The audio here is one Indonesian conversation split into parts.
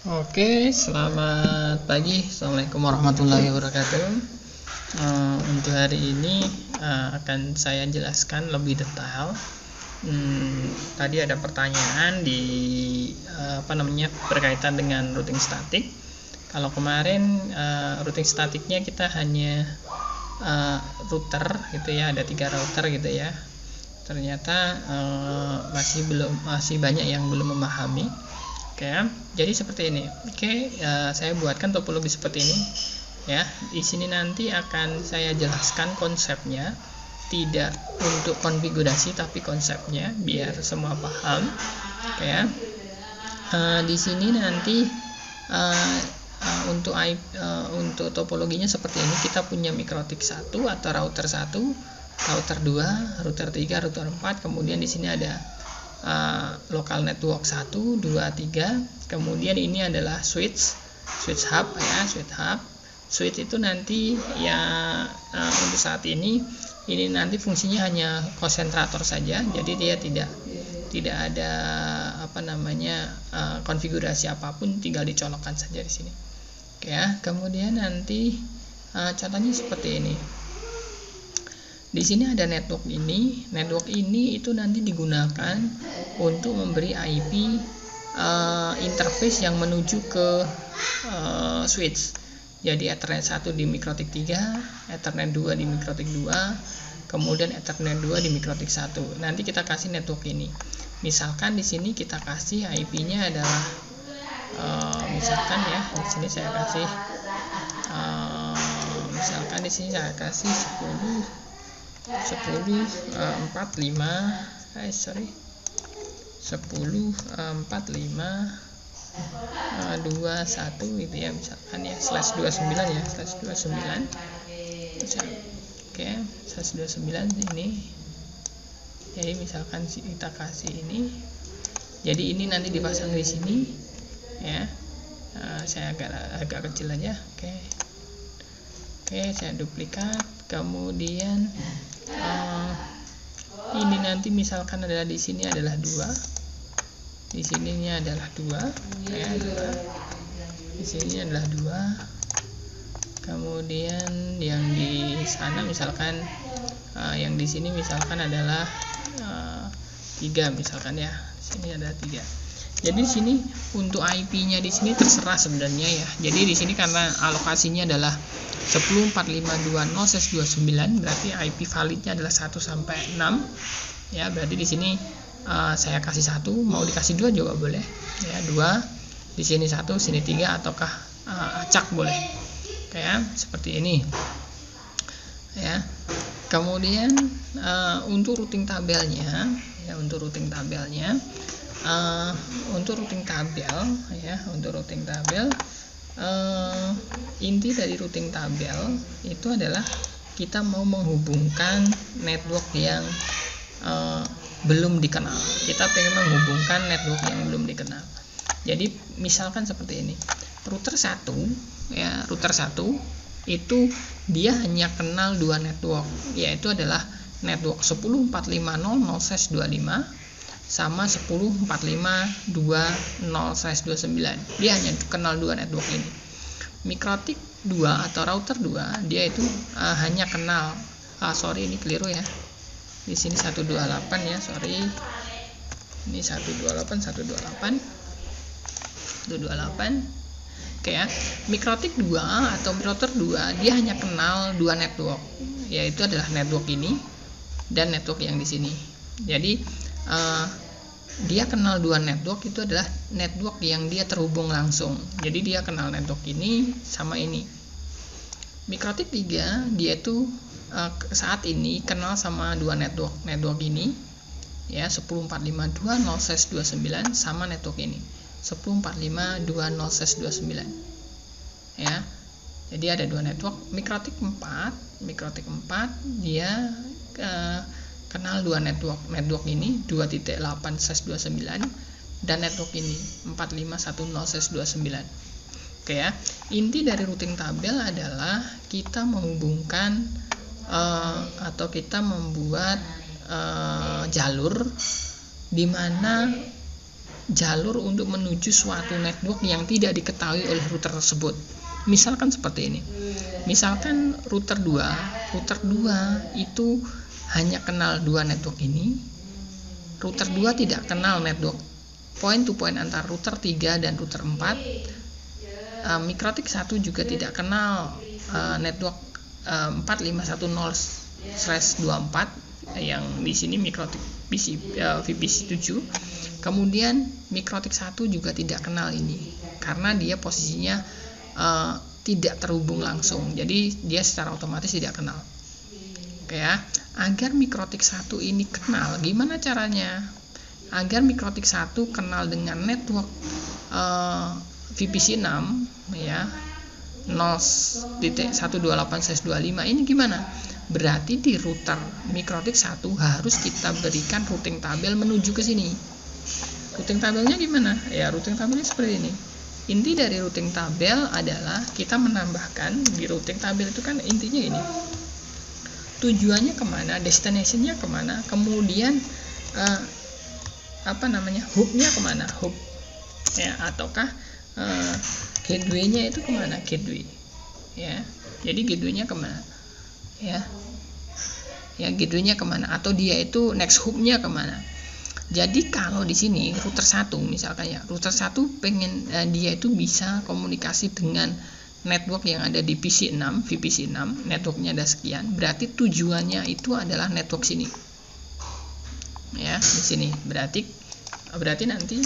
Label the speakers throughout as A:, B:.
A: Oke, selamat pagi. Assalamualaikum warahmatullahi wabarakatuh. Untuk hari ini akan saya jelaskan lebih detail. Tadi ada pertanyaan di berkaitan dengan routing statik. Kalau kemarin routing statiknya kita hanya router gitu ya, ada 3 router gitu ya. Ternyata masih banyak yang belum memahami. Oke, jadi seperti ini. Saya buatkan topologi seperti ini ya. Di sini nanti akan saya jelaskan konsepnya, tidak untuk konfigurasi tapi konsepnya biar semua paham. Oke, di sini nanti untuk topologinya seperti ini. Kita punya mikrotik 1 atau router 1, router 2, router 3, router 4. Kemudian di sini ada local network 1, 2, 3. Kemudian ini adalah switch hub ya, switch itu nanti ya untuk saat ini nanti fungsinya hanya konsentrator saja, jadi dia tidak ada konfigurasi apapun, tinggal dicolokkan saja di sini. Oke ya, kemudian nanti contohnya seperti ini. Di sini ada network ini. Network ini itu nanti digunakan untuk memberi IP interface yang menuju ke switch. Jadi Ethernet 1 di mikrotik 3, Ethernet 2 di mikrotik 2, kemudian Ethernet 2 di mikrotik 1. Nanti kita kasih network ini. Misalkan di sini kita kasih IP-nya adalah misalkan ya, di sini saya kasih misalkan di sini saya kasih 10.45 21 gitu ya, misalkan ya /29 ya, /29. Oke, /29 ini. Jadi misalkan kita kasih ini. Jadi ini nanti dipasang di sini ya. Saya agak kecil aja. Oke, saya duplikat. Kemudian ini nanti misalkan adalah di sini adalah 2, di sininya adalah 2 ya, 2. Di sini adalah 2. Kemudian yang di sana misalkan yang di sini misalkan adalah 3 misalkan ya. Di sini ada 3. Jadi di sini untuk IP-nya di sini terserah sebenarnya ya. Jadi di sini karena alokasinya adalah 10.4520/29, berarti IP validnya adalah 1 sampai 6 ya. Berarti di sini saya kasih 1, mau dikasih 2 juga boleh ya, 2 di sini 1, sini 3, ataukah acak boleh kayak seperti ini ya. Kemudian untuk routing tabelnya ya, untuk routing tabel inti dari routing tabel itu adalah kita mau menghubungkan network yang belum dikenal. Kita pengen menghubungkan network yang belum dikenal. Jadi misalkan seperti ini, router 1 ya, router 1 itu dia hanya kenal 2 network, yaitu adalah network 10.450/0/25 sama 10.452/0/29. Dia hanya kenal 2 network ini. Mikrotik 2 atau router 2 dia itu hanya kenal ini keliru ya. Di sini 128 ya, ini 128. Oke ya. Mikrotik 2 atau router 2 dia hanya kenal 2 network, yaitu adalah network ini dan network yang di sini. Jadi dia kenal 2 network, itu adalah network yang dia terhubung langsung. Jadi dia kenal network ini sama ini. Mikrotik 3 dia itu saat ini kenal sama 2 network ini ya, 10.452/0/29 sama network ini 10.452/0/29 ya. Jadi ada 2 network. Mikrotik 4 dia kenal 2 network ini 2.8/29 dan network ini 4.510/29. Oke ya. Inti dari routing tabel adalah kita menghubungkan atau kita membuat jalur di mana jalur untuk menuju suatu network yang tidak diketahui oleh router tersebut. Misalkan seperti ini. Misalkan router 2 itu hanya kenal 2 network ini. Router 2 tidak kenal network point to point antara router 3 dan router 4. Mikrotik 1 juga tidak kenal network 4510/24 yang di sini mikrotik VPC 7. Kemudian mikrotik 1 juga tidak kenal ini karena dia posisinya tidak terhubung langsung, jadi dia secara otomatis tidak kenal. Oke ya, agar mikrotik 1 ini kenal, gimana caranya? Agar mikrotik 1 kenal dengan network VPC 6 ya, 0.128/25 ini gimana? Berarti di router mikrotik 1 harus kita berikan routing tabel menuju ke sini. Routing tabelnya gimana? Ya, routing tabelnya seperti ini. Inti dari routing tabel adalah kita menambahkan di routing tabel itu kan intinya ini. Tujuannya kemana, destinationnya kemana, kemudian hubnya kemana, hub ya, ataukah gateway-nya itu kemana, gateway ya. Jadi gateway-nya kemana ya, gateway-nya kemana, atau dia itu next hub-nya kemana. Jadi kalau di sini router 1 misalkan ya, router 1 pengen dia itu bisa komunikasi dengan network yang ada di VPC 6, networknya ada sekian, berarti tujuannya itu adalah network sini. Ya, di sini. Berarti nanti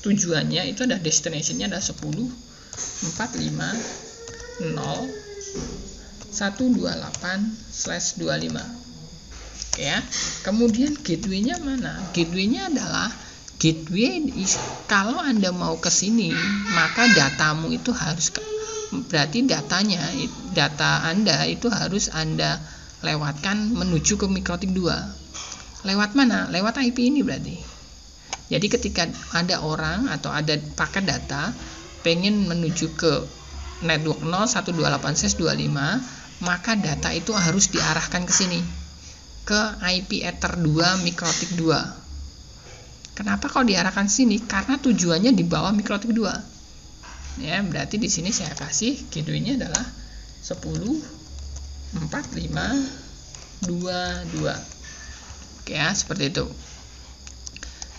A: tujuannya itu ada destination-nya ada 10.450.128/25. Ya, kemudian gateway-nya mana? Gateway-nya adalah kalau Anda mau ke sini, maka datamu itu harus berarti data Anda itu harus Anda lewatkan menuju ke mikrotik 2. Lewat mana? Lewat IP ini berarti. Jadi ketika ada orang atau ada paket data pengen menuju ke network 0.128/25, maka data itu harus diarahkan ke sini, ke IP ether 2 mikrotik 2. Kenapa kalau diarahkan sini? Karena tujuannya di bawah mikrotik 2. Ya, berarti di sini saya kasih gateway-nya adalah 10.450.22. Oke ya, seperti itu.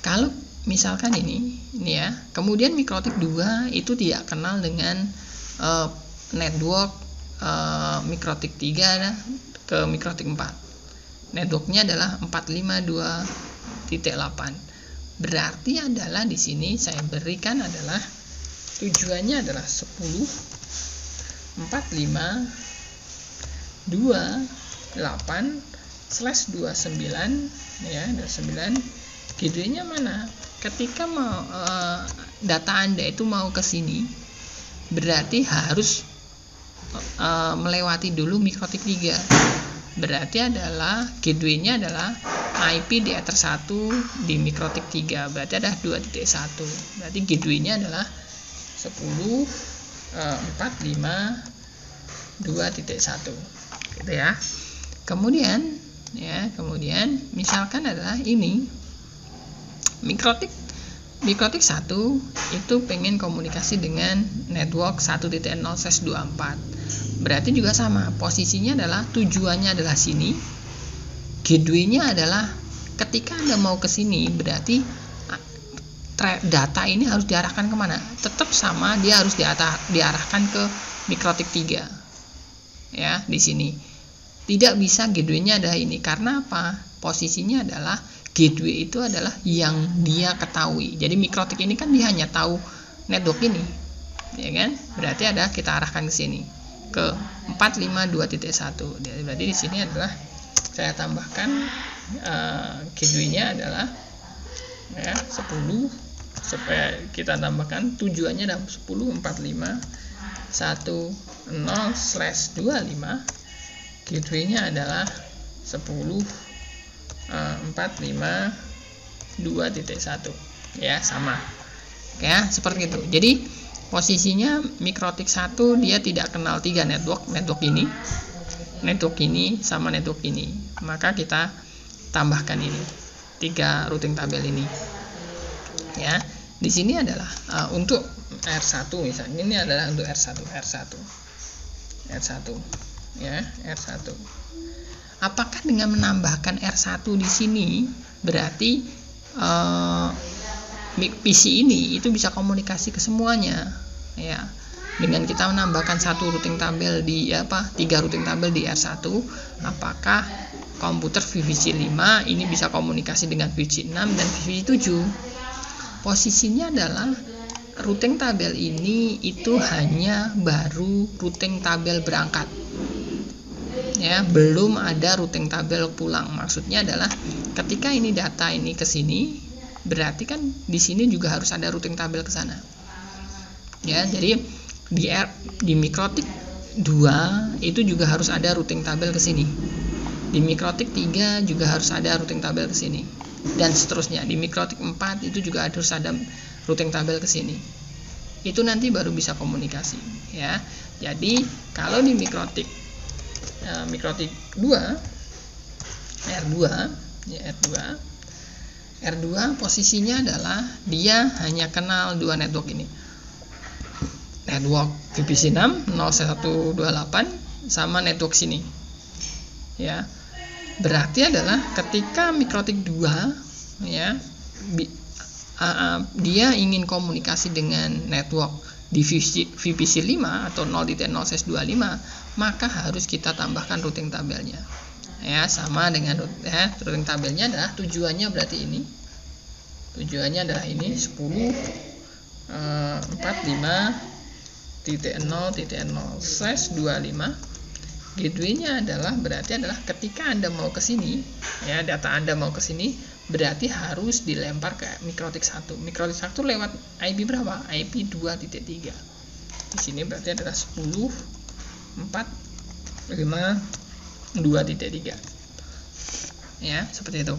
A: Kalau misalkan ini ya, kemudian mikrotik 2 itu tidak kenal dengan network mikrotik 3 ke mikrotik 4. Networknya adalah 452.8. Berarti adalah di sini saya berikan adalah tujuannya adalah 10.452.8/29 ya, 29. Gateway-nya mana? Ketika mau data Anda itu mau ke sini, berarti harus melewati dulu mikrotik 3. Berarti adalah gateway-nya adalah IP di ether 1 di mikrotik 3. Berarti ada 2.1. Berarti gateway-nya adalah 10.452.1 gitu ya. Kemudian misalkan adalah ini mikrotik 1 itu pengen komunikasi dengan network 1.0/24. Berarti juga sama, posisinya adalah tujuannya adalah sini. Gateway-nya adalah ketika Anda mau ke sini, berarti data ini harus diarahkan kemana? Tetap sama, dia harus diarahkan ke mikrotik 3. Ya, di sini. Tidak bisa gateway-nya ada ini. Karena apa? Posisinya adalah gateway itu adalah yang dia ketahui. Jadi mikrotik ini kan dia hanya tahu network ini. Ya kan? Berarti ada kita arahkan ke sini, ke 452.1. Berarti di sini adalah saya tambahkan gateway-nya adalah ya 10, supaya kita tambahkan tujuannya adalah 10.451.0/25. Gateway-nya adalah 10.452.1 ya, sama ya, seperti itu. Jadi posisinya mikrotik 1 dia tidak kenal 3 network ini sama network ini, maka kita tambahkan ini 3 routing tabel ini Ya, di sini adalah untuk R1 misalnya, ini adalah untuk R1 ya, R1. Apakah dengan menambahkan R1 di sini berarti PC ini itu bisa komunikasi ke semuanya ya? Dengan kita menambahkan satu routing tabel di 3 routing tabel di R1, apakah komputer VVC 5 ini bisa komunikasi dengan VVC 6 dan VVC 7? Posisinya adalah routing tabel ini itu hanya baru routing tabel berangkat. Ya, belum ada routing tabel pulang. Maksudnya adalah ketika ini data ini ke sini, berarti kan di sini juga harus ada routing tabel ke sana. Ya, jadi di Mikrotik 2 itu juga harus ada routing tabel ke sini. Di Mikrotik 3 juga harus ada routing tabel ke sini. Dan seterusnya. Di Mikrotik 4 itu juga harus ada routing tabel ke sini. Itu nanti baru bisa komunikasi, ya. Jadi, kalau di Mikrotik 2 R2 posisinya adalah dia hanya kenal dua network ini, network VPC 6 0128 sama network sini ya. Berarti adalah ketika Mikrotik 2 ya, dia ingin komunikasi dengan network di VPC 5 atau 0.0/25, maka harus kita tambahkan routing tabelnya ya, sama dengan routing tabelnya adalah tujuannya berarti ini. Tujuannya adalah ini 10.45.0.0/25. Gateway-nya adalah berarti adalah ketika Anda mau ke sini ya, data Anda mau ke sini berarti harus dilempar ke Mikrotik 1. Mikrotik 1 lewat IP berapa? IP 2.3. Di sini berarti adalah 10.4.5.2.3. Ya, seperti itu.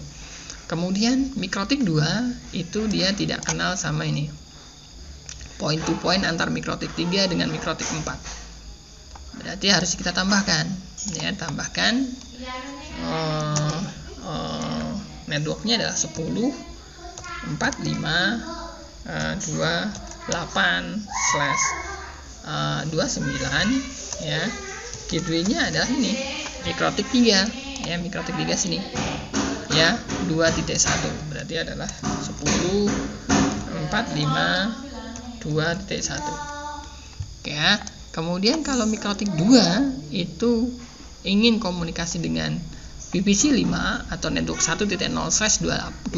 A: Kemudian Mikrotik 2 itu dia tidak kenal sama ini. Point to point antar Mikrotik 3 dengan Mikrotik 4. Berarti harus kita tambahkan ya, networknya adalah 10.4.5.28/29 ya. Gateway-nya adalah ini Mikrotik 3 ya, Mikrotik 3 sini ya, 2.1 berarti adalah 10.4.5.2.1. Oke ya. Kemudian kalau Mikrotik 2 itu ingin komunikasi dengan VPC 5 atau network 1.0/24,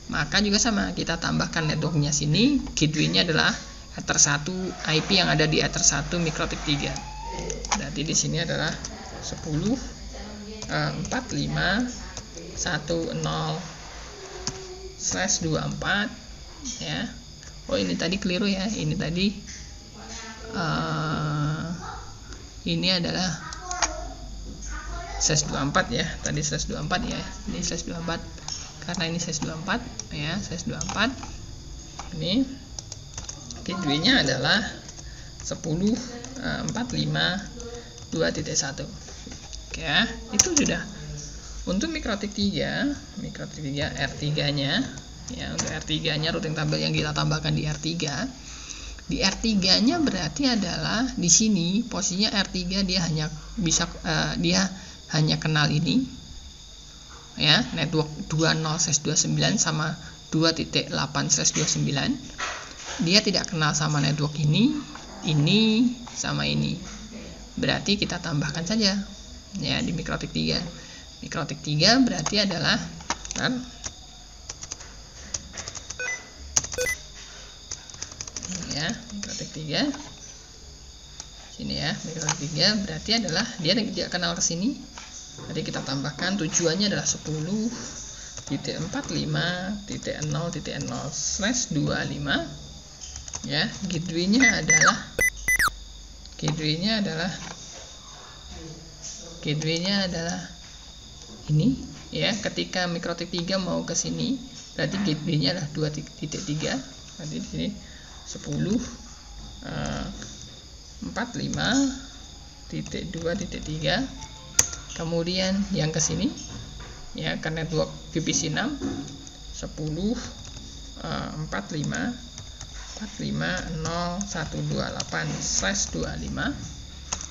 A: maka juga sama, kita tambahkan networknya sini. Gateway-nya adalah Ether 1, IP yang ada di Ether 1 Mikrotik 3. Berarti di sini adalah 10.4.5.1.0/24 ya. Oh, ini tadi keliru ya. Ini tadi ini adalah /24 ya. Tadi /24 ya. Ini /24 karena ini /24 ya, /24. Ini gateway-nya adalah 10.4.5.2.1. Oke ya, itu sudah. Untuk Mikrotik 3 R3-nya ya, untuk R3-nya routing tabel yang kita tambahkan di R3. Di R3-nya berarti adalah di sini posisinya R3 dia hanya bisa dia hanya kenal ini ya, network 20/29 sama 2.8/29. Dia tidak kenal sama network ini sama ini. Berarti kita tambahkan saja ya di Mikrotik 3. Mikrotik 3 berarti adalah ya, Mikrotik 3 sini ya, Mikrotik 3 berarti adalah dia tidak kenal ke sini. Jadi kita tambahkan tujuannya adalah 10.45.0.0/25 ya. Gateway-nya adalah ini ya. Ketika Mikrotik 3 mau ke sini berarti gateway-nya adalah 2.3. Berarti di sini 10.45.2.3. Kemudian yang ke sini ya, ke network VPC 6 10.45.2.3 45.0.128/25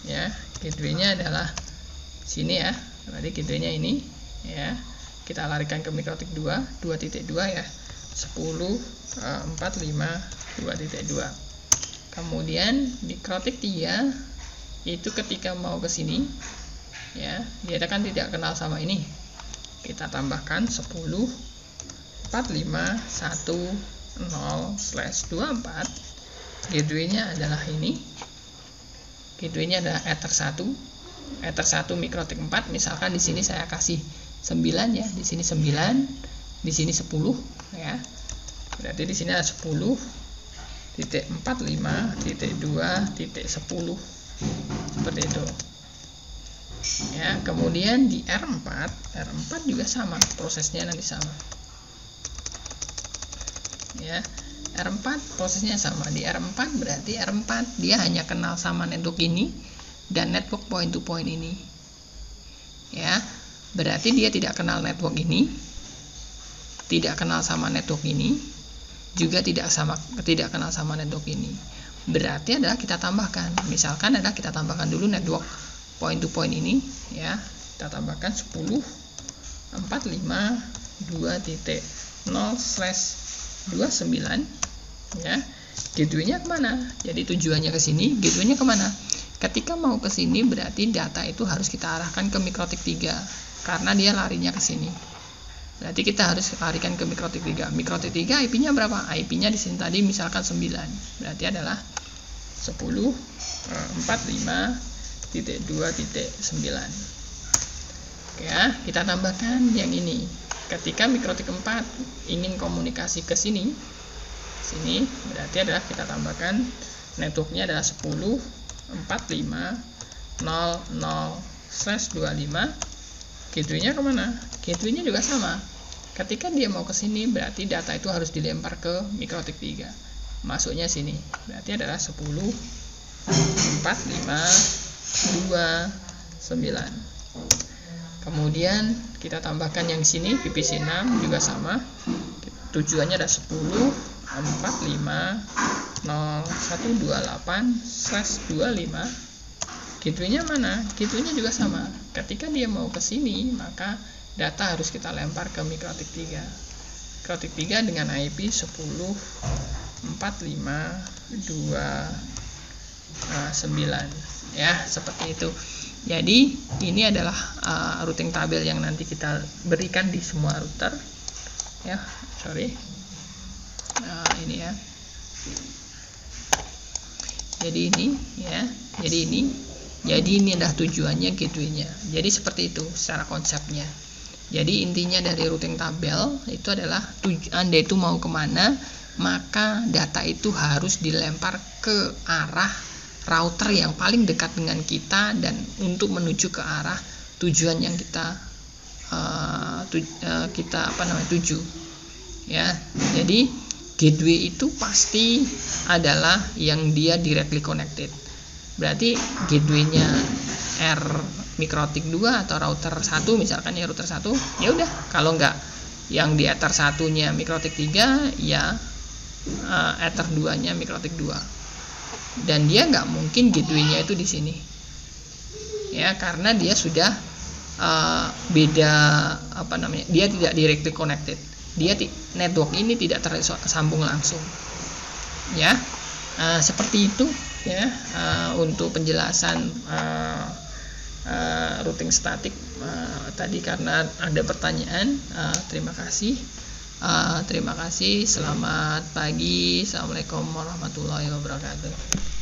A: ya. Gateway-nya adalah sini ya. Berarti gateway-nya ini ya. Kita larikan ke mikrotik 2.2 ya. 10.45.2.2. Kemudian mikrotik 3 itu ketika mau ke sini ya, dia kan tidak kenal sama ini. Kita tambahkan 10.45.1.0/24. Gateway-nya adalah ini. Gateway-nya adalah Ether 1 mikrotik 4. Misalkan di sini saya kasih 9 ya, di sini 9, di sini 10 ya. Berarti di sini ada 10.45.2.10 seperti itu. Ya, kemudian di R4 juga sama, prosesnya nanti sama. Ya, R4 prosesnya sama. Di R4 berarti R4 dia hanya kenal sama network ini dan network point to point ini. Ya, berarti dia tidak kenal network ini, tidak kenal sama network ini, juga tidak kenal sama network ini. Berarti adalah kita tambahkan. Misalkan adalah kita tambahkan dulu network point to point ini ya. Kita tambahkan 10.45.2.0/29 ya. Gateway-nya kemana? Jadi tujuannya ke sini, gateway-nya kemana? Ketika mau ke sini berarti data itu harus kita arahkan ke mikrotik 3 karena dia larinya ke sini. Berarti kita harus larikan ke mikrotik 3. Mikrotik 3 IP-nya berapa? IP-nya di sini tadi misalkan 9. Berarti adalah 10.45.2.9. Ya, kita tambahkan yang ini. Ketika mikrotik 4 ingin komunikasi ke sini, berarti adalah kita tambahkan networknya adalah 10.45.00/25. Gateway-nya kemana? Gateway-nya juga sama. Ketika dia mau ke sini, berarti data itu harus dilempar ke mikrotik 3. Masuknya sini. Berarti adalah 10.45.2.9. Kemudian kita tambahkan yang sini, VPC 6 juga sama. Tujuannya ada 10.45.0128/25. Gateway-nya mana? Gateway-nya juga sama. Ketika dia mau ke sini, maka data harus kita lempar ke mikrotik 3. Mikrotik 3 dengan IP 10.45.2.9 ya, seperti itu. Jadi ini adalah routing tabel yang nanti kita berikan di semua router ya. Ini ya. Jadi ini ya. Jadi ini adalah tujuannya gateway-nya. Jadi seperti itu secara konsepnya. Jadi intinya dari routing tabel itu adalah Anda itu mau kemana, maka data itu harus dilempar ke arah router yang paling dekat dengan kita dan untuk menuju ke arah tujuan yang kita tuju ya. Jadi gateway itu pasti adalah yang dia directly connected. Berarti gateway-nya R mikrotik 2 atau router 1 misalkan ya, router 1 ya udah, kalau enggak yang di Ether 1-nya mikrotik 3 ya Ether 2-nya mikrotik 2. Dan dia nggak mungkin gateway-nya itu di sini. Ya, karena dia sudah beda dia tidak directly connected. Dia network ini tidak tersambung langsung. Ya. Seperti itu ya untuk penjelasan routing statik tadi. Karena ada pertanyaan, terima kasih. Selamat pagi. Assalamualaikum warahmatullahi wabarakatuh.